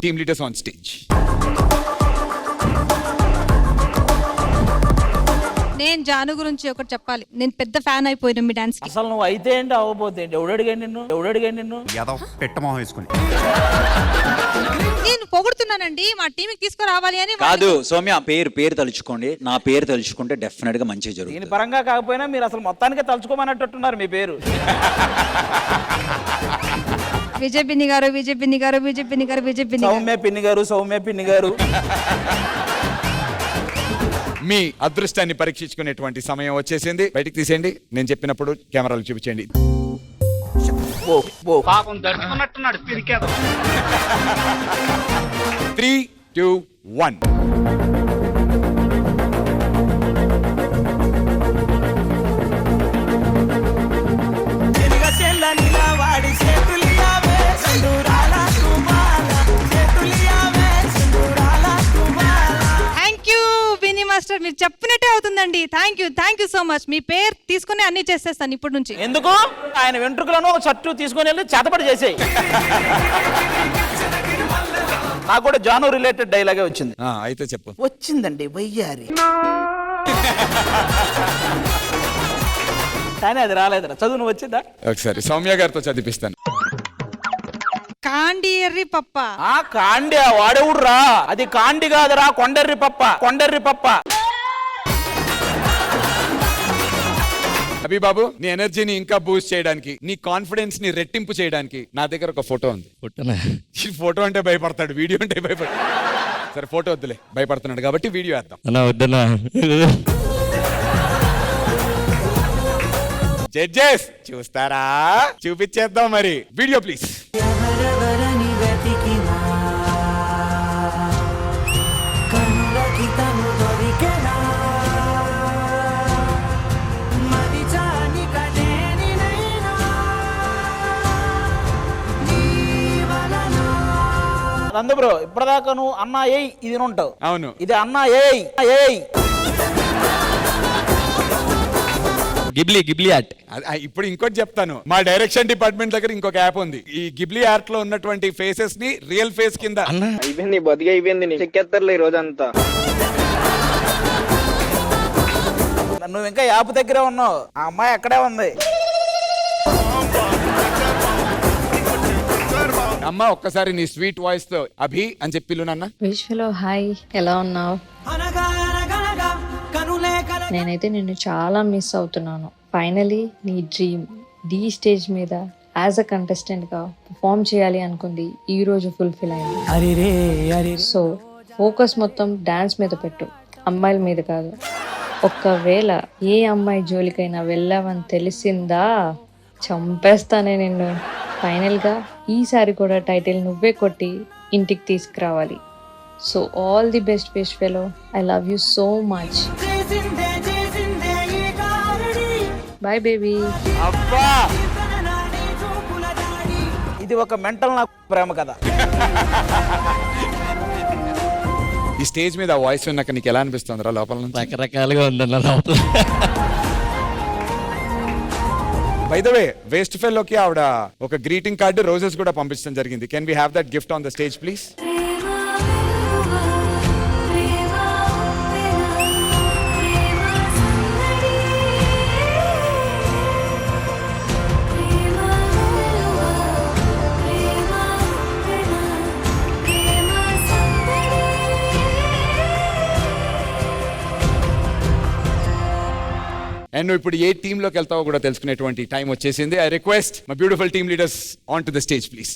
team leaders on stage. నేను జాను గురించి ఒకటి చెప్పాలి. నేను పెద్ద ఫ్యాన్ అయిపోయినా మీ డాన్స్ కి. అసలు నువ్వు అయితే ఏంటి అవ్వబోతే ఏంటి? ఎవడు అడిగాడు నిన్ను ఏదో పెట్టమోహం వేసుకుని. నేను పొగుడుతున్నానండి, మా టీంకి తీసుకురావాలి అని. కాదు సౌమ్య, పేరు తలుచుకోండి. నా పేరు తలుచుకుంటే డెఫినెట్ గా మంచిగా జరుగుతుంది. దీని పరంగా కాకపోయినా మీరు అసలు మొత్తానికే తలుచుకోమన్నట్టున్నారు మీ పేరు. విజయ్ పిన్ని గారు, విజయ్ పిన్ని గారు, విజయ్ పిన్ని గారు, విజయ్ పిన్ని గారు. సౌమ్య పిన్ని గారు. మీ అదృష్టాన్ని పరీక్షించుకునేటువంటి సమయం వచ్చేసింది. బయటికి తీసేయండి. నేను చెప్పినప్పుడు కెమెరాలు చూపించండి. పాపం దర్శకున్నట్టున్నాడు పిరికేదో. 3, 2, 1. మాస్టర్ మీరు చెప్పినట్టే అవుతుందండి. Thank you so much. మీ పేరు తీసుకుని అన్ని చేసేస్తాను ఇప్పటి నుంచి. ఎందుకు? ఆయన వెంట్రుకలను ఒక షర్టు తీసుకొని వెళ్ళి చేతపడి చేసేయి. నాకు కూడా జాను రిలేటెడ్ డైలాగే వచ్చింది. అయితే చెప్పు. వచ్చిందండి వయ్యారి, కానీ అది రాలేదురా. చదువు నువ్వు వచ్చిందా? ఒకసారి సౌమ్య గారితో చదివిస్తాను. కాండి ఎర్రి పప్ప. కాండి వాడేవుడురా? అది కాండి కాదురా, కొండెర్రి పప్ప. అభి బాబు, నీ ఎనర్జీని ఇంకా బూస్ట్ చేయడానికి, నీ కాన్ఫిడెన్స్ ని రెట్టింపు చేయడానికి నా దగ్గర ఒక ఫోటో ఉంది. ఈ ఫోటో అంటే భయపడతాడు, వీడియో అంటే భయపడతాడు. సరే ఫోటో వద్దులే, భయపడుతున్నాడు కాబట్టి వీడియో వేద్దాం. జడ్జెస్ చూస్తారా? చూపించేద్దాం మరి. Video please. నందు బ్రో, ఇప్పటిదాకా నువ్వు అన్నా ఏయ్ ఇది ఉంటావు. అవును, ఇది అన్నా ఏయ్. Ghibli art. ఇప్పుడు ఇంకోటి చెప్తాను. మా డైరెక్షన్ డిపార్ట్మెంట్ దగ్గర ఇంకొక యాప్ ఉంది. ఈ గిబ్లీ ఆర్ట్ లో ఉన్నటువంటి ఫేసెస్ ని రియల్ ఫేస్ కింద అయిపోయింది చెక్కేస్తారులే ఈ రోజంతా. నువ్వు ఇంకా యాప్ దగ్గరే ఉన్నావు. ఆ అమ్మాయి అక్కడే ఉంది. అమ్మ ఒక్కసారి నీ స్వీట్ వాయిస్ తో అభి అని చెప్పిల్లు నాన్న. విశ్వలో హాయ్, ఎలా ఉన్నావు? నేనైతే నిన్ను చాలా మిస్ అవుతున్నాను. ఫైనలీ నీ డ్రీమ్ డి స్టేజ్ మీద యాజ్ అ కంటెస్టెంట్ గా పర్ఫామ్ చేయాలి అనుకుంది ఈ రోజు ఫుల్ఫిల్ అయింది. సో ఫోకస్ మొత్తం డాన్స్ మీద పెట్టు, అమ్మాయిల మీద కాదు. ఒక్కవేళ ఏ అమ్మాయి జోలికైనా వెళ్ళావని తెలిసిందా చంపేస్తానే నిన్ను. ఫైనల్ గా ఈసారి కూడా టైటిల్ నువ్వే కొట్టి ఇంటికి తీసుకురావాలి. So all the best fish fellow. I love you so much. Bye baby. అబ్బా, ఇది ఒక మెంటల్ నాకు ప్రేమ కదా. ఈ స్టేజ్ మీద వాయిస్ విన్నాక నీకు ఎలా అనిపిస్తుంది రా లోపల నుంచి? రకరకాలుగా ఉందన్న లోపల. బై ద వే, వేస్ట్ ఫెలోకి ఆవిడ ఒక గ్రీటింగ్ కార్డు, రోజెస్ కూడా పంపించడం జరిగింది. Can we have that gift on the stage please? And నువ్వు ఇప్పుడు ఏ టీమ్ లోకి వెళ్తావో కూడా తెలుసుకునేటువంటి టైం వచ్చేసింది. I request my beautiful team leaders on to the stage please.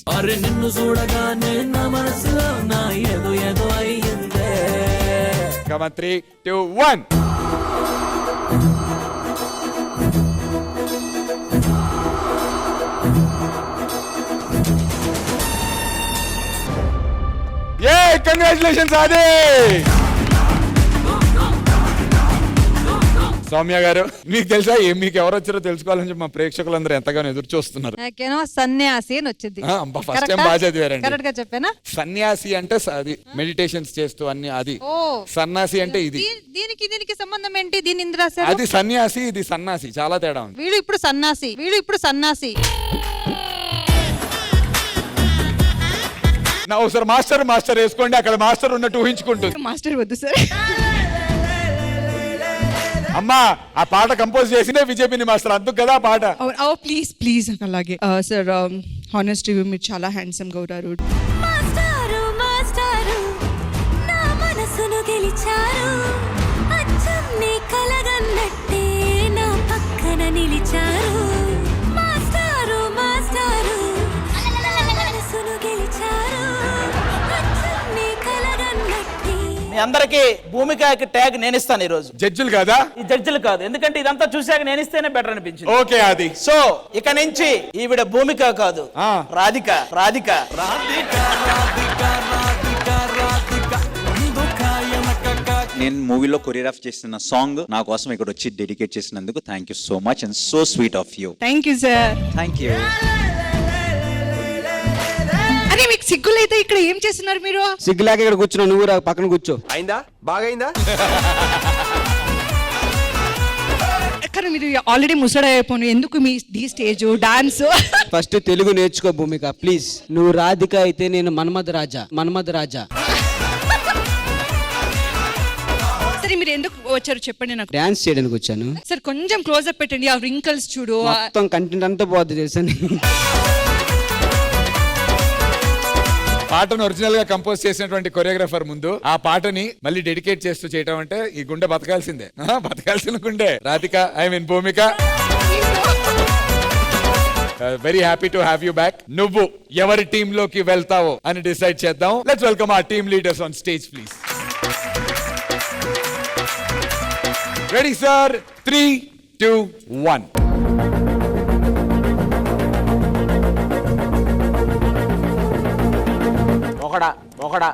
Come on, 3, 2, 1. Yay! Congratulations, Adi! Soumya గారు, మీకు తెలుసా మీకు ఎవరు వచ్చారో తెలుసుకోవాలని చెప్పి మా ప్రేక్షకులందరూ ఎంతగానో ఎదురు చూస్తున్నారు. నాకేనో సన్యాసి అని వచ్చింది. ఫస్ట్ టైం బాగా చదివారండి. కరెక్ట్ గా చెప్పానా? సన్యాసి అంటే అది మెడిటేషన్స్ చేస్తూ అన్ని, అది సన్యాసి అంటే ఇది. దీనికి సంబంధం ఏంటి? దీని ఇంద్రాసి అది సన్యాసి, ఇది సన్నాసి, చాలా తేడా ఉంది. వీడు ఇప్పుడు సన్నాసి. నా ఒకసారి మాస్టర్ వేసుకోండి, అక్కడ మాస్టర్ ఉన్నట్టు ఊహించుకుంటుంది. మాస్టర్ వద్దు సార్. అమ్మా ఆ పాట కంపోజ్ చేసిందే విజయపిని మాస్టర్, అందుకు కదా ఆ పాట. ప్లీజ్ అలాగే సార్. హానెస్ట్ రివ్యూ, మీరు చాలా హ్యాండ్సమ్ గా ఉన్నారు. మాస్టారు మాస్టారు నా మనసును గెలిచారు, అచ్చం నీ కలగన్నట్టే నా పక్కన నిలిచారు. మాస్టారు మాస్టారు మనసును గెలిచారు, అచ్చం నీ కలగన్నట్టే. మీ అందరికి భూమికకి ట్యాగ్ నేను ఇస్తాను ఈ రోజు. జడ్జిలు కదా, ఈ జడ్జిలు కాదు, ఎందుకంటే ఇదంతా చూశాక నేను ఇస్తేనే బెటర్ అనిపించింది. ఓకే అది. సో ఇక నుంచి ఈవిడ భూమిక కాదు, రాధిక. నేను మూవీలో కొరియోగ్రాఫ్ చేసిన సాంగ్ నా కోసం ఇక్కడ వచ్చి డెడికేట్ చేసినందుకు thank you so much and so sweet of you. Thank you sir. Thank you. అరే మీకు సిగ్గులైతే ఇక్కడ ఏం చేస్తున్నారు మీరు? సిగ్గులేక ఇక్కడ కూర్చున్నావు, నువ్వు పక్కన కూర్చో. అయిందా? బాగైందా? కానీ మీరు ఆల్రెడీ ముసడైపోను, ఎందుకు మీ ఈ స్టేజ్ డాన్స్? ఫస్ట్ తెలుగు నేర్చుకో భూమిక ప్లీజ్. నువ్వు రాధిక అయితే నేను మన్మథ రాజా. సరే మీరు ఎందుకు వచ్చారు చెప్పండి నాకు. డాన్స్ చేయడానికి వచ్చాను సార్, కొంచెం క్లోజ్ అప్ పెట్టండి, ఆ రింకల్స్ చూడు. మొత్తం కంటెంట్ అంతా పోద్ది తెలుసా. పాటను ఒరిజినల్ గా కంపోజ్ చేసినటువంటి కొరియోగ్రాఫర్ ముందు ఆ పాటని మళ్ళీ డెడికేట్ చేస్తూ చేయటం అంటే ఈ గుండె బతకాల్సిందే. బతకాల్సిన గుండె Radhika, I mean Bhumika. Very happy to have you back. నువ్వు ఎవరి టీమ్ లోకి వెళ్తావో అని డిసైడ్ చేద్దాం. Let's welcome our team leaders on stage please. Ready sir? 3, 2, 1. ఒకడా.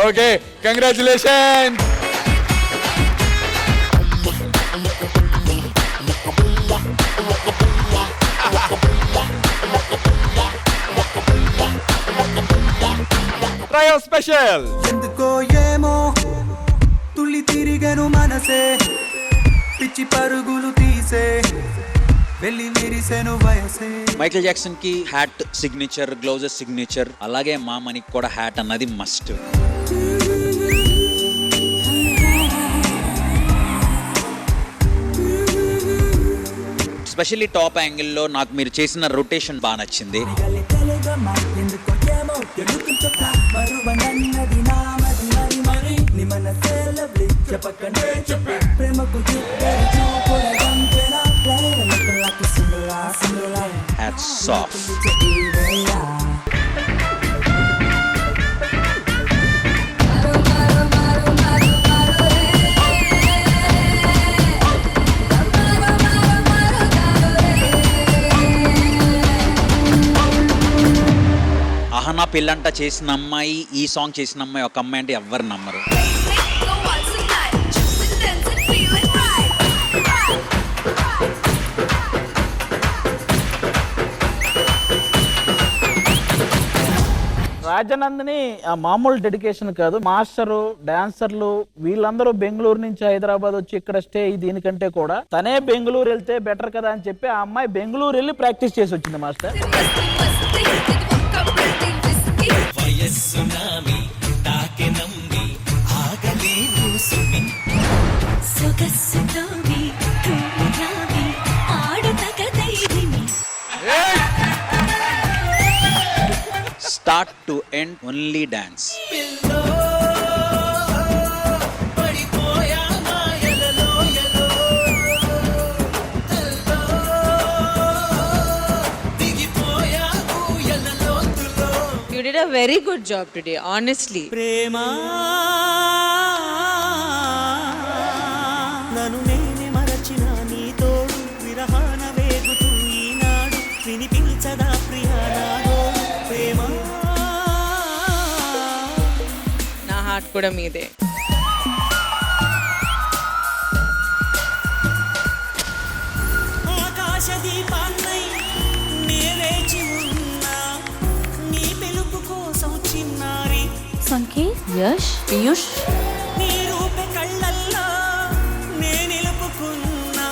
Okay, congratulations. Trio special. ఎందుకో ఏమో తుళ్ళి తిరిగను మనసే, పిచ్చి పరుగులు తీసే వెళ్ళి విరిసెను వయసే. మైకేల్ జాక్సన్ కి హ్యాట్ సిగ్నేచర్, గ్లౌజెస్ సిగ్నేచర్, అలాగే మా మనకి కూడా హ్యాట్ అన్నది మస్ట్. స్పెషల్లీ టాప్ యాంగిల్లో నాకు మీరు చేసిన రొటేషన్ బాగా నచ్చింది. Hats off. అహనా పెళ్ళంట చేసిన అమ్మాయి, ఈ సాంగ్ చేసిన అమ్మాయి ఒక అమ్మాయి అంటే ఎవ్వరు నమ్మరు. రాజనందిని ఆ మామూలు డెడికేషన్ కాదు. మాస్టరు, డాన్సర్లు వీళ్ళందరూ బెంగళూరు నుంచి హైదరాబాద్ వచ్చి ఇక్కడ స్టే దీనికంటే కూడా తనే బెంగళూరు వెళ్తే బెటర్ కదా అని చెప్పి ఆ అమ్మాయి బెంగళూరు వెళ్ళి ప్రాక్టీస్ చేసి వచ్చింది master. Start to end only dance. You did a very good job today, honestly. ప్రేమా నన్ను నేనే మరచిన నీ తోడు విరహాన వేగుతూ ఈనాడు వినిపించదా ప్రియా నాదో ప్రేమా. నా హార్ట్ కూడా మీదే. ఆకాశ దీపాన్నై నే వేచి ఉన్నా నీ పిలుపు కోసం చిన్నారి. సంకేత్, యష్, పీయూష్. నీ రూపే కళ్ళల్లో నే నిలుపుకున్నా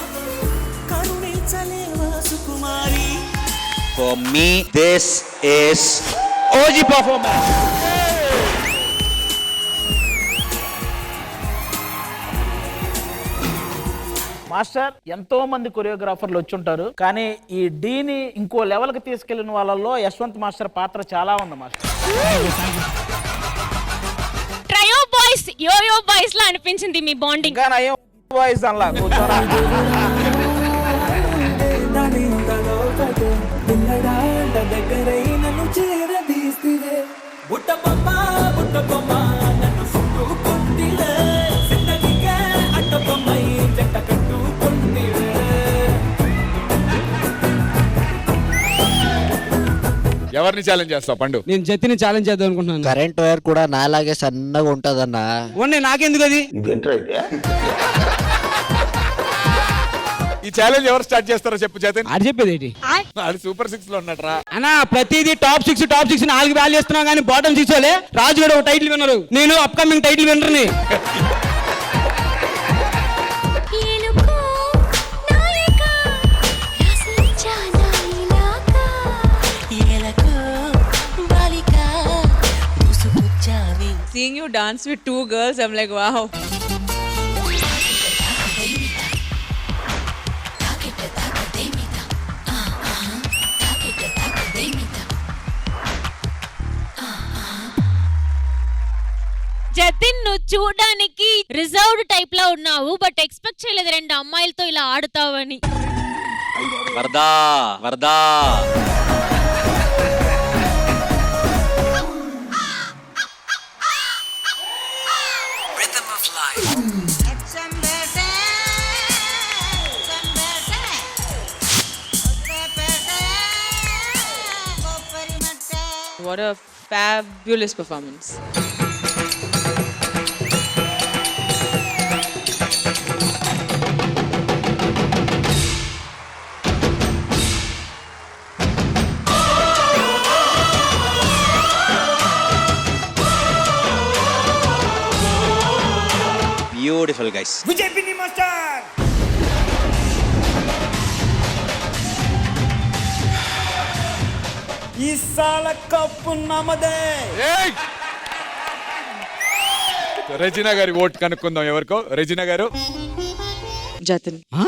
కరుణించలేవా సుకుమారి. For me this is OG performance. Master, ఎంతో మంది కొరియోగ్రాఫర్లు వచ్చుంటారు, కానీ ఈ డీని ఇంకో లెవెల్ కి తీసుకెళ్లిన వాళ్ళలో యశ్వంత్ మాస్టర్ పాత్ర చాలా ఉంది master. Trio boys yoyo boys లా అనిపించింది మీ బాండింగ్. ఇంకా నయం వాయిస్ అలా కూర్చోరా. ఎవరిని ఛాలెంజ్ చేస్తావు పండు? నేను జతిని ఛాలెంజ్ చేద్దాం అనుకుంటున్నాను. కరెంట్ వైర్ కూడా నాలాగే సన్నగా ఉంటదన్నా. ఓన్లీ నాకెందుకు అది? ఈ ఛాలెంజ్ ఎవరు స్టార్ట్ చేస్తారో చెప్పు జతన్. అది చెప్పేది ఏంటి? అది సూపర్ 6 లో ఉన్నట్రా. అన్నా ప్రతిదీ టాప్ 6 4 వాల్యూ ఇస్తున్నావు కానీ బాటమ్ 6 వాళ్ళే. రాజు కూడా ఒక టైటిల్ విన్నరు, నేను అప్కమింగ్ టైటిల్ విన్నర్ని. Seeing you dance with 2 girls, I'm like, wow. Jatin, నువ్వు చూడడానికి రిజర్వ్డ్ టైప్ లో ఉన్నావు, బట్ ఎక్స్పెక్ట్ చేయలేదు 2 అమ్మాయిలతో ఇలా ఆడుతావని. వరదా వరదా. What a fabulous performance. Beautiful guys. Vijay పిన్ని మాస్టర్. ఈ సాల కప్పు నమదే. రెజినా గారి ఓట్ కనుక్కుందాం ఎవరికో. రెజినా గారు. Jatin. ఆ?